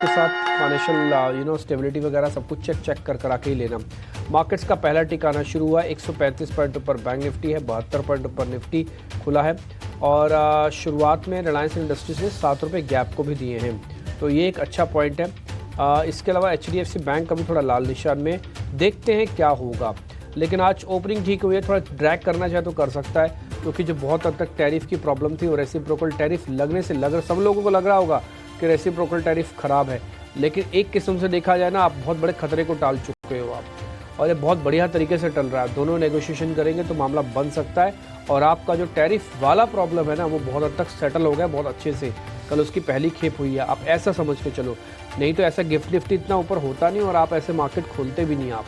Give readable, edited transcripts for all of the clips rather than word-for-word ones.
के साथ financial stability वगैरह सब कुछ चेक करा के ही लेना। मार्केट्स का पहला टिकाना शुरू हुआ 135 पॉइंट ऊपर बैंक निफ्टी है, 72 पॉइंट ऊपर निफ्टी खुला है और शुरुआत में रिलायंस इंडस्ट्रीज ने 7 रुपये गैप को भी दिए हैं, तो ये एक अच्छा पॉइंट है। इसके अलावा HDFC बैंक का भी थोड़ा लाल निशान में, देखते हैं क्या होगा। लेकिन आज ओपनिंग ठीक हुई है, थोड़ा ड्रैग करना चाहे तो कर सकता है, क्योंकि जो बहुत हद तक टैरिफ की प्रॉब्लम थी और रेसिप्रोकल टैरिफ लगने से सब लोगों को लग रहा होगा कि रेसिप्रोकल टैरिफ ख़राब है, लेकिन एक किस्म से देखा जाए ना, आप बहुत बड़े खतरे को टाल चुके हो आप, और ये बहुत बढ़िया तरीके से टल रहा है। दोनों नेगोशिएशन करेंगे तो मामला बन सकता है और आपका जो टैरिफ वाला प्रॉब्लम है ना, वो बहुत हद तक सेटल हो गया बहुत अच्छे से। कल उसकी पहली खेप हुई है, आप ऐसा समझ के चलो, नहीं तो ऐसा गिफ्ट निफ्टी इतना ऊपर होता नहीं और आप ऐसे मार्केट खोलते भी नहीं आप,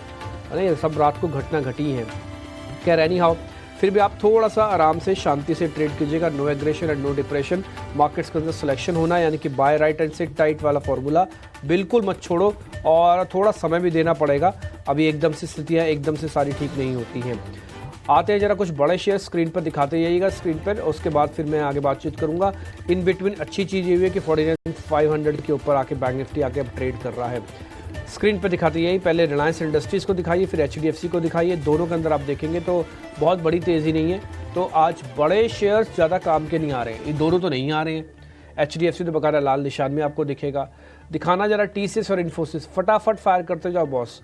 है ना। सब रात को घटना घटी है। क्या एनी हाउ, फिर भी आप थोड़ा सा आराम से शांति से ट्रेड कीजिएगा। No aggression and no depression. Markets के अंदर सिलेक्शन होना, यानी कि buy right and sit tight वाला फॉर्मूला बिल्कुल मत छोड़ो, और थोड़ा समय भी देना पड़ेगा। अभी एकदम से स्थितियाँ एकदम से सारी ठीक नहीं होती हैं। आते हैं जरा कुछ बड़े शेयर स्क्रीन पर दिखाते जाइएगा स्क्रीन पर, उसके बाद फिर मैं आगे बातचीत करूंगा। इन बिटवीन अच्छी चीज़ ये हुई है कि 49,500 के ऊपर आके बैंक निफ्टी आके अब ट्रेड कर रहा है। स्क्रीन पर दिखाते यही, पहले रिलायंस इंडस्ट्रीज़ को दिखाइए, फिर HDFC को दिखाइए। दोनों के अंदर आप देखेंगे तो बहुत बड़ी तेज़ी नहीं है, तो आज बड़े शेयर्स ज़्यादा काम के नहीं आ रहे हैं। ये दोनों तो नहीं आ रहे हैं। HDFC तो बकायदा लाल निशान में आपको दिखेगा। दिखाना जरा TCS और इन्फोसिस, फटाफट फायर करते जाओ बॉस।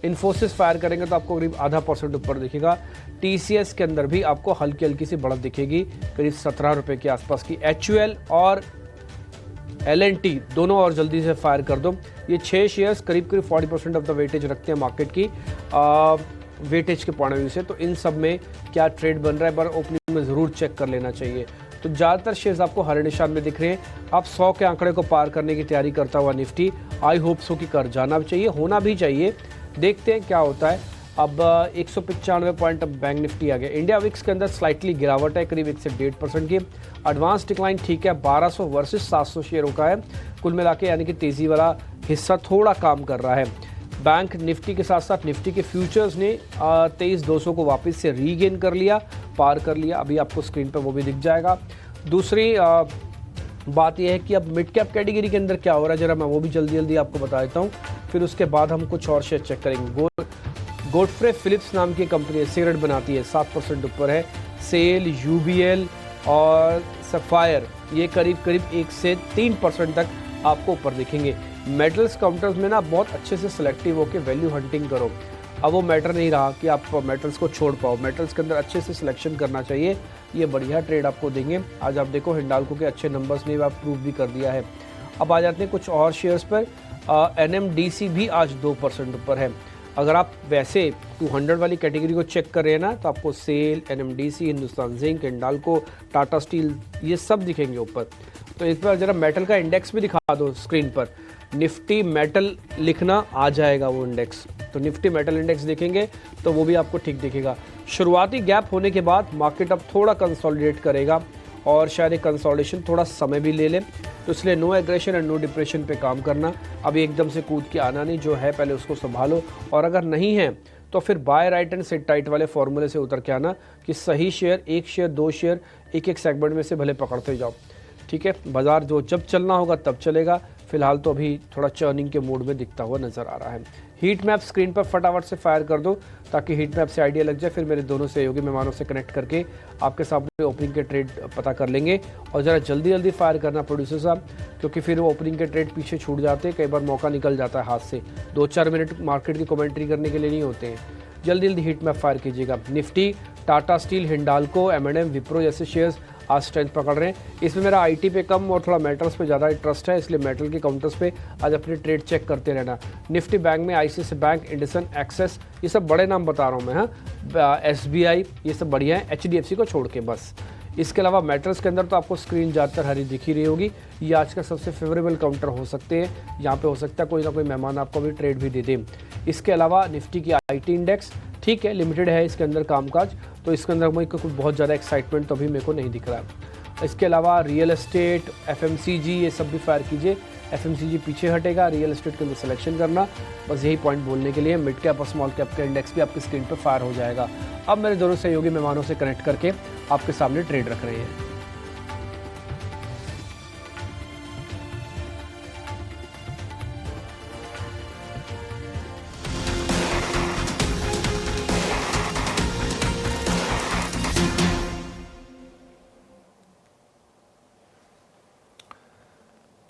इन्फोसिस फायर करेंगे तो आपको करीब आधा % ऊपर दिखेगा। TCS के अंदर भी आपको हल्की हल्की सी बढ़त दिखेगी, करीब 17 रुपये के आसपास की। HUL और L&T दोनों और जल्दी से फायर कर दो। ये 6 शेयर्स करीब 40% ऑफ द वेटेज रखते हैं मार्केट की वेटेज के पॉइंट ऑफ व्यू से, तो इन सब में क्या ट्रेड बन रहा है पर ओपनिंग में ज़रूर चेक कर लेना चाहिए। तो ज़्यादातर शेयर्स आपको हरे निशान में दिख रहे हैं। आप 100 के आंकड़े को पार करने की तैयारी करता हुआ निफ्टी, आई होप सो कि कर जाना भी चाहिए, होना भी चाहिए। देखते हैं क्या होता है। अब 195 पॉइंट अब बैंक निफ्टी आ गया। इंडिया विक्स के अंदर स्लाइटली गिरावट है, करीब 1 से 1.5% की। एडवांस डिक्लाइन ठीक है, 1200 वर्सेस 700 शेयरों का है कुल मिला के, यानी कि तेज़ी वाला हिस्सा थोड़ा काम कर रहा है। बैंक निफ्टी के साथ साथ निफ्टी के फ्यूचर्स ने 23,200 को वापस से रीगेन कर लिया, पार कर लिया। अभी आपको स्क्रीन पर वो भी दिख जाएगा। दूसरी बात यह है कि अब मिड कैप कैटेगरी के अंदर क्या हो रहा है, जरा मैं वो भी जल्दी आपको बता देता हूँ, फिर उसके बाद हम कुछ और शेयर चेक करेंगे। गोडफ्रे फिलिप्स नाम की कंपनी है, सिगरेट बनाती है, 7% ऊपर है। सेल, UBL और सफायर ये करीब 1 से 3% तक आपको ऊपर दिखेंगे। मेटल्स काउंटर्स में ना बहुत अच्छे से सिलेक्टिव होकर वैल्यू हंटिंग करो। अब वो मैटर नहीं रहा कि आप मेटल्स को छोड़ पाओ, मेटल्स के अंदर अच्छे से सिलेक्शन करना चाहिए। ये बढ़िया ट्रेड आपको देंगे। आज आप देखो हिंडाल्को के अच्छे नंबर्स ने आप प्रूव भी कर दिया है। अब आ जाते हैं कुछ और शेयर्स पर। NMDC भी आज 2% ऊपर है। अगर आप वैसे 200 वाली कैटेगरी को चेक कर रहे हैं ना, तो आपको SAIL, NMDC, Hindustan Zinc, Hindalco, Tata Steel ये सब दिखेंगे ऊपर। तो इस बार जरा मेटल का इंडेक्स भी दिखा दो स्क्रीन पर। निफ्टी मेटल लिखना आ जाएगा वो इंडेक्स, तो निफ्टी मेटल इंडेक्स देखेंगे तो वो भी आपको ठीक दिखेगा। शुरुआती गैप होने के बाद मार्केट अब थोड़ा कंसोलिडेट करेगा और शायद एक कंसोलिडेशन थोड़ा समय भी ले ले, तो इसलिए no aggression and no depression पे काम करना। अभी एकदम से कूद के आना नहीं, जो है पहले उसको संभालो, और अगर नहीं है तो फिर buy right and sit tight वाले फॉर्मूले से उतर के आना कि सही शेयर, 1 शेयर 2 शेयर एक सेगमेंट में से भले पकड़ते जाओ, ठीक है। बाजार जो जब चलना होगा तब चलेगा, फिलहाल तो अभी थोड़ा चर्निंग के मूड में दिखता हुआ नजर आ रहा है। हीट मैप स्क्रीन पर फटाफट से फायर कर दो ताकि हीट मैप से आइडिया लग जाए, फिर मेरे दोनों सहयोगी मेहमानों से कनेक्ट करके आपके सामने ओपनिंग के ट्रेड पता कर लेंगे। और ज़रा जल्दी फायर करना प्रोड्यूसर साहब, क्योंकि फिर वो ओपनिंग के ट्रेड पीछे छूट जाते हैं, कई बार मौका निकल जाता है हाथ से। 2-4 मिनट मार्केट की कमेंट्री करने के लिए नहीं होते हैं। जल्दी हीट मैप फायर कीजिएगा। Nifty, Tata steel, Hindalco, M&M, Wipro जैसे शेयर्स आज स्ट्रेंथ पकड़ रहे हैं। इसमें मेरा IT पे कम और थोड़ा मेटल्स पे ज़्यादा ट्रस्ट है, इसलिए मेटल के काउंटर्स पे आज अपने ट्रेड चेक करते रहना। निफ्टी बैंक में ICICI बैंक, इंडसन, एक्सेस, ये सब बड़े नाम बता रहा हूँ मैं, हाँ। SBI ये सब बढ़िया है, HDFC को छोड़ के बस। इसके अलावा मेटल्स के अंदर तो आपको स्क्रीन ज़्यादातर हरी दिख ही रही होगी। ये आज का सबसे फेवरेबल काउंटर हो सकते हैं, यहाँ पे हो सकता है कोई ना कोई मेहमान आपको भी ट्रेड भी दे दे। इसके अलावा निफ्टी की IT इंडेक्स ठीक है, लिमिटेड है इसके अंदर कामकाज, तो इसके अंदर मुझे कुछ बहुत ज़्यादा एक्साइटमेंट तो अभी मेरे को नहीं दिख रहा है। इसके अलावा रियल एस्टेट, FMCG ये सब भी फायर कीजिए। FMCG पीछे हटेगा, रियल एस्टेट के अंदर सिलेक्शन करना, बस यही पॉइंट बोलने के लिए। मिड कैप और स्मॉल कैप का इंडेक्स भी आपकी स्क्रीन पर फायर हो जाएगा। अब मेरे दोनों सहयोगी मेहमानों से कनेक्ट करके आपके सामने ट्रेड रख रहे हैं।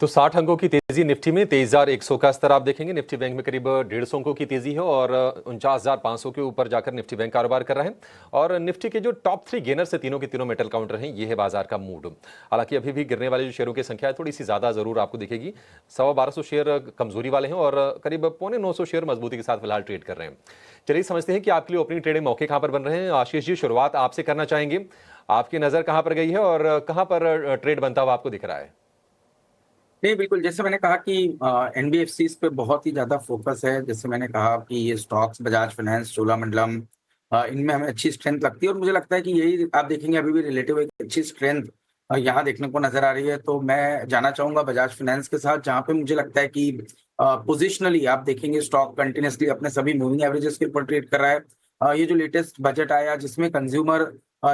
तो 60 अंकों की तेजी निफ्टी में 23,100 का स्तर आप देखेंगे। निफ्टी बैंक में करीब 150 अंकों की तेजी है और 49,500 के ऊपर जाकर निफ्टी बैंक कारोबार कर रहा है। और निफ्टी के जो टॉप 3 गेनर से तीनों के तीनों मेटल काउंटर हैं, ये है बाजार का मूड। हालांकि अभी भी गिरने वाले जो शेयरों की संख्या है थोड़ी सी ज्यादा जरूर आपको दिखेगी। 1250 शेयर कमजोरी वाले हैं और करीब 950 शेयर मजबूती के साथ फिलहाल ट्रेड कर रहे हैं। चलिए समझते हैं कि आपके लिए ओपनिंग ट्रेडिंग मौके कहां पर बन रहे हैं। आशीष जी, शुरुआत आपसे करना चाहेंगे। आपकी नजर कहां पर गई है और कहां पर ट्रेड बनता हुआ आपको दिख रहा है? नहीं, बिल्कुल जैसे मैंने कहा कि एनबीएफसी पे बहुत ही ज्यादा फोकस है। जैसे मैंने कहा कि ये स्टॉक्स बजाज फाइनेंस, चोलामंडलम, इनमें हमें अच्छी स्ट्रेंथ लगती है और मुझे लगता है कि यही आप देखेंगे अभी भी रिलेटिव एक अच्छी स्ट्रेंथ यहाँ देखने को नजर आ रही है। तो मैं जाना चाहूंगा बजाज फाइनेंस के साथ, जहाँ पे मुझे लगता है कि पोजिशनली आप देखेंगे स्टॉक कंटिन्यूसली अपने सभी मूविंग एवरेजेस के ऊपर ट्रेड कर रहा है। ये जो लेटेस्ट बजट आया जिसमें कंज्यूमर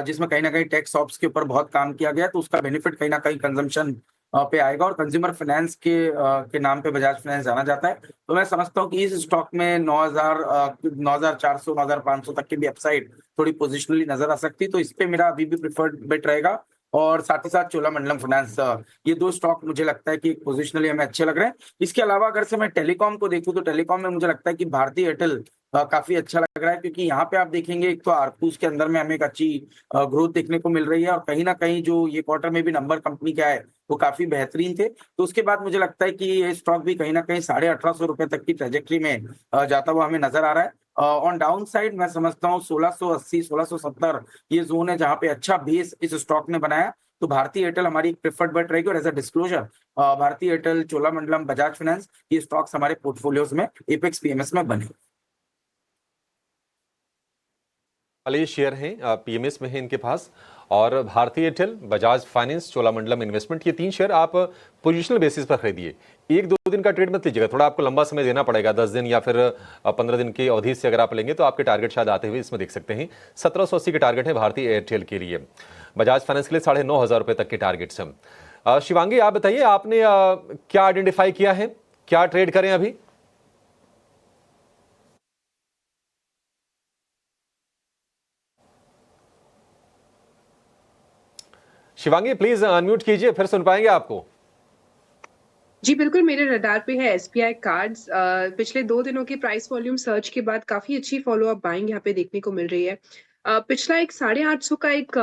जिसमें कहीं ना कहीं टैक्स ऑप्स के ऊपर बहुत काम किया गया, तो उसका बेनिफिट कहीं ना कहीं कंजम्पशन पे आएगा और कंज्यूमर फाइनेंस के नाम पे बजाज फाइनेंस जाना जाता है। तो मैं समझता हूँ कि इस स्टॉक में 9,400 9,500 तक की भी अपसाइड थोड़ी पोजिशनली नजर आ सकती है। तो इस पे मेरा अभी भी प्रिफर्ड बेट रहेगा। और साथ ही साथ चोलामंडलम फाइनेंस, ये दो स्टॉक मुझे लगता है कि पोजिशनली हमें अच्छे लग रहे हैं। इसके अलावा अगर से मैं टेलीकॉम को देखूं तो टेलीकॉम में मुझे लगता है कि भारतीय एयरटेल काफी अच्छा लग रहा है, क्योंकि यहाँ पे आप देखेंगे एक तो आरपूस के अंदर में हमें एक अच्छी ग्रोथ देखने को मिल रही है और कहीं ना कहीं जो ये क्वार्टर में भी नंबर कंपनी का है वो काफी बेहतरीन थे। तो उसके बाद मुझे लगता है कि ये स्टॉक भी कहीं ना कहीं 1850 रुपए तक की ट्रेजेक्ट्री में जाता हुआ हमें नजर आ रहा है। ऑन डाउन साइड मैं समझता हूँ 1680 1670 ये जोन है जहाँ पे अच्छा बेस इस स्टॉक ने बनाया। तो भारतीय एयरटेल हमारी एक प्रेफर्ड बेट रहेगी और एज अ डिस्क्लोजर भारतीय एयरटेल, चोलामंडलम, बजाज फाइनेंस, ये स्टॉक्स हमारे पोर्टफोलियोज में एपेक्स पीएमएस में बने। वाले शेयर हैं पीएमएस में है इनके पास। और भारतीय Airtel, Bajaj finance, Cholamandalam investment, ये 3 शेयर आप पोजिशनल बेसिस पर खरीदिए। 1-2 दिन का ट्रेड मत लीजिएगा, थोड़ा आपको लंबा समय देना पड़ेगा। 10 दिन या फिर 15 दिन की अवधि से अगर आप लेंगे तो आपके टारगेट शायद आते हुए इसमें देख सकते हैं। 1780 के टारगेट है भारतीय एयरटेल के लिए। बजाज फाइनेंस के लिए 9,500 रुपए तक के टारगेट्स हैं। शिवांगी, आप बताइए, आपने क्या आइडेंटिफाई किया है, क्या ट्रेड करें अभी? शिवांगी प्लीज अनम्यूट कीजिए, फिर सुन पाएंगे आपको। जी बिल्कुल, मेरे रडार पे है एसबीआई कार्ड्स। पिछले 2 दिनों के प्राइस वॉल्यूम सर्च के बाद काफी अच्छी फॉलो अप बाइंग यहाँ पे देखने को मिल रही है। पिछला एक 850 का एक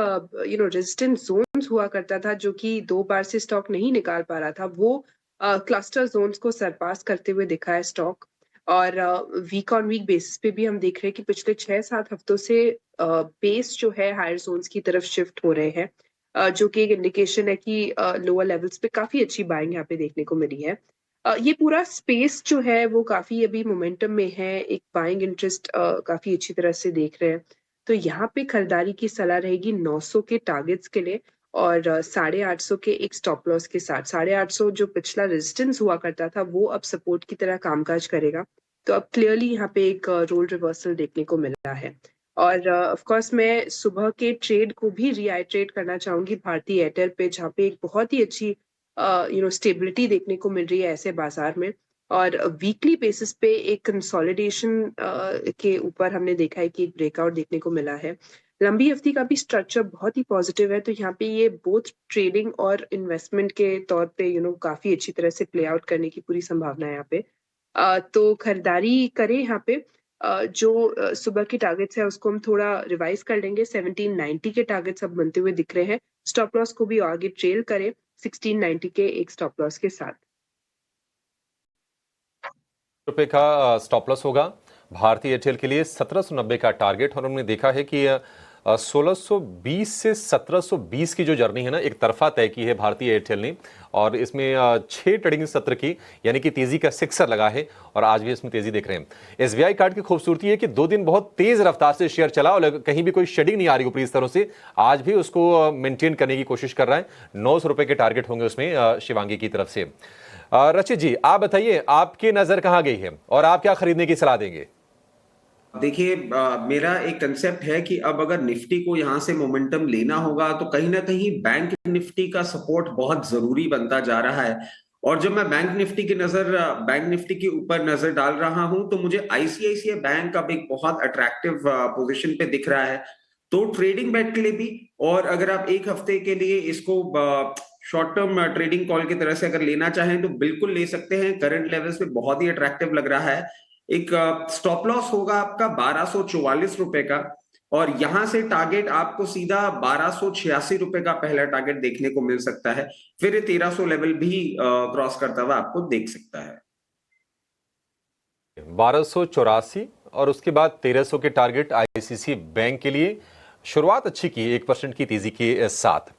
रेजिस्टेंस जोन्स हुआ करता था, जो कि 2 बार से स्टॉक नहीं निकाल पा रहा था। वो क्लस्टर जोन्स को सरपास करते हुए दिखा है स्टॉक। और वीक ऑन वीक बेसिस पे भी हम देख रहे हैं कि पिछले 6-7 हफ्तों से बेस जो है हायर जोन्स की तरफ शिफ्ट हो रहे हैं, जो कि एक इंडिकेशन है कि लोअर लेवल्स पे काफी अच्छी बाइंग यहाँ पे देखने को मिली है। ये पूरा स्पेस जो है वो काफी अभी मोमेंटम में है, एक बाइंग इंटरेस्ट काफी अच्छी तरह से देख रहे हैं। तो यहाँ पे खरीदारी की सलाह रहेगी 900 के टारगेट्स के लिए और 850 के एक स्टॉप लॉस के साथ। 850 जो पिछला रेजिस्टेंस हुआ करता था वो अब सपोर्ट की तरह कामकाज करेगा। तो अब क्लियरली यहाँ पे एक रोल रिवर्सल देखने को मिला है। और ऑफ कोर्स मैं सुबह के ट्रेड को भी रीआइट्रेट करना चाहूंगी भारतीय एयरटेल पे, जहाँ पे एक बहुत ही अच्छी स्टेबिलिटी देखने को मिल रही है ऐसे बाजार में। और वीकली बेसिस पे एक कंसोलिडेशन के ऊपर हमने देखा है कि एक ब्रेकआउट देखने को मिला है। लंबी अवधि का भी स्ट्रक्चर बहुत ही पॉजिटिव है, तो यहाँ पे ये बोथ ट्रेडिंग और इन्वेस्टमेंट के तौर पे काफी अच्छी तरह से प्ले आउट करने की पूरी संभावना है यहाँ पे। तो खरीदारी करें यहाँ पे। जो सुबह की टारगेट्स है उसको हम थोड़ा रिवाइज कर लेंगे। 1790 के टारगेट्स अब बनते हुए दिख रहे हैं। स्टॉप लॉस को भी आगे ट्रेल करें 1690 के एक स्टॉप लॉस के साथ। रुपए का स्टॉप लॉस होगा भारतीय एयरटेल के लिए, 1790 का टारगेट। और हमने देखा है कि 1620 से 1720 की जो जर्नी है ना, एक तरफा तय की है भारतीय एयरटेल ने। और इसमें 6 ट्रेडिंग सत्र की यानी कि तेजी का सिक्सर लगा है और आज भी इसमें तेजी देख रहे हैं। एसबीआई कार्ड की खूबसूरती है कि 2 दिन बहुत तेज रफ्तार से शेयर चला और कहीं भी कोई शेडिंग नहीं आ रही ऊपरी स्तरों से। आज भी उसको मेंटेन करने की कोशिश कर रहा है। 900 रुपए के टारगेट होंगे उसमें शिवांगी की तरफ से। रचित जी, आप बताइए, आपकी नजर कहां गई है और आप क्या खरीदने की सलाह देंगे? देखिए, मेरा एक कंसेप्ट है कि अब अगर निफ्टी को यहां से मोमेंटम लेना होगा तो कहीं ना कहीं बैंक निफ्टी का सपोर्ट बहुत जरूरी बनता जा रहा है। और जब मैं बैंक निफ्टी के ऊपर नजर डाल रहा हूं तो मुझे आईसीआईसीआई बैंक अब एक बहुत अट्रैक्टिव पोजीशन पे दिख रहा है। तो ट्रेडिंग बेट के लिए भी, और अगर आप एक हफ्ते के लिए इसको शॉर्ट टर्म ट्रेडिंग कॉल की तरह से अगर लेना चाहें तो बिल्कुल ले सकते हैं। करंट लेवल्स पे बहुत ही अट्रैक्टिव लग रहा है। एक स्टॉप लॉस होगा आपका 1244 रुपए का, और यहां से टारगेट आपको सीधा 1286 रुपए का पहला टारगेट देखने को मिल सकता है। फिर ये 1300 लेवल भी क्रॉस करता हुआ आपको देख सकता है। 1284 और उसके बाद 1300 के टारगेट आईसीसी बैंक के लिए। शुरुआत अच्छी की 1% की तेजी के साथ।